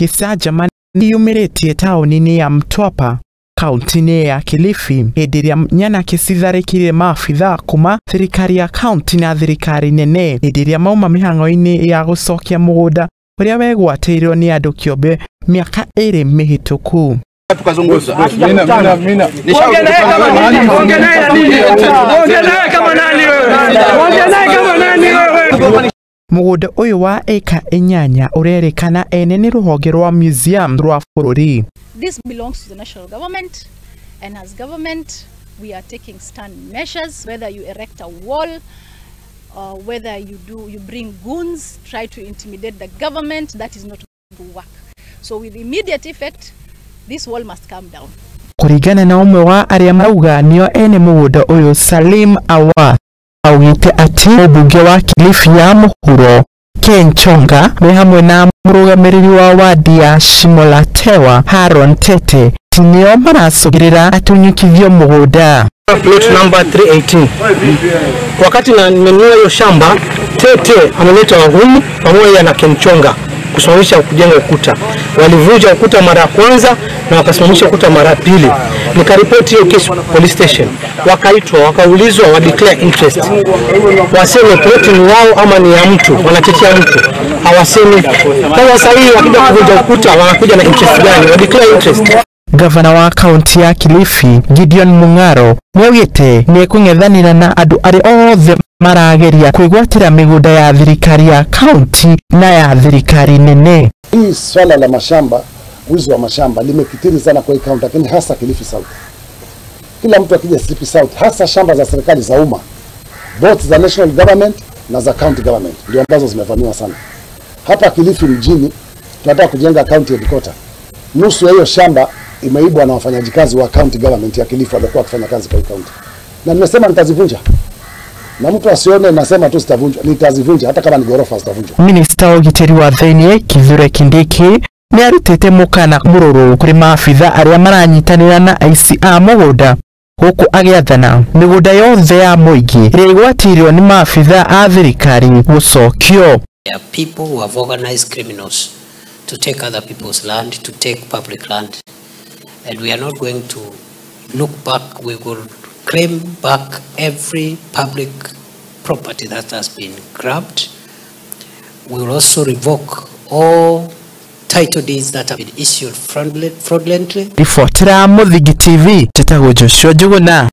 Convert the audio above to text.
Gicanjama niyumiritie tauni ya Mtwapa, Kaunti ya Kilifi, Hindiria Anake Thirikari Maabithaa kuma Thirikari ya Kaunti na Thirikari Nene, Hindiria mauma mihango-ini ya Gucokia Mugunda uria Wegwatirwo ni Andu Kiumbe miaka 2 Mihetuku. Tukazungumza Mugunda uyu wa eka 8 Urerikana ene ni Ruhonge rwa museum rwa Bururi. This belongs to the national government, and as government we are taking stand measures, whether you erect a wall or whether you bring goons, try to intimidate the government. That is not going to work. So with immediate effect, this wall must come down. Kuringana na umwe wa aria mauga nio ene mugunda uyu Salim Awa augite ati ubunge wa Kilifi ya muhuro Kenchonga me hamwe na murugamiriri wa wadi ya Shimolatewa Haron Tete tinio marasugirira atunyukithio mugunda. Plot number 318. Wakati na nimenunua hiyo shamba, Tete ameleta wahuni pamoja na Kenchonga kusimamisha kujenga ukuta. Walivunja ukuta mara ya kwanza na wakasimamisha ukuta mara ya pili. Nikaripoti hiyo kesi police station. Wakaitwa, wakaulizwa, wa declare interest. Waseme plot ni wao ama ni ya mtu, wanatetea mtu. Hawasemi. Kwa sasa hivi wakija kuvunja ukuta wanakuja na interest gani? Wa declare interest. Gavana wa Kaunti ya Kilifi Gideon Mungaro niaugite ni kung'ethanira na andu ari othe marageria kwigwatira migunda ya thirikari ya Kaunti na ya thirikari nene. Hii swala la mashamba, wizi wa mashamba limekithiri sana kwa kaunti, lakini hasa Kilifi South. Kila mtu akija Kilifi South, hasa shamba za serikali za umma, both za national government na za county government ndio ambazo zimevamiwa sana. Hapa Kilifi mjini tunataka kujenga county headquarter. Nusu ya hiyo shamba imeibwa na wafanyakazi wa county government ya Kilifi walikuwa wakifanya kazi kwa county. Na nimesema nitazivunja. Na mtu asione nasema tu sitavunja, nitazivunja hata kama ni gorofa zitavunjwa. Minister Ugiteri wa Thirikari Kithure Kindiki ni arutete mukana mururu kuri maabithaa aria maranyitanira na aici a mugunda huku agiathana migunda yothe ya muingi iria igwatirwo ni maabithaa a thirikari gucokio. There are people who have organized criminals to take other people's land, to take public land, and we are not going to look back. We will claim back every public property that has been grabbed. We will also revoke all title deeds that have been issued fraudulently. Rifuatira Muthigi TV, Chetago Joshua Juguna.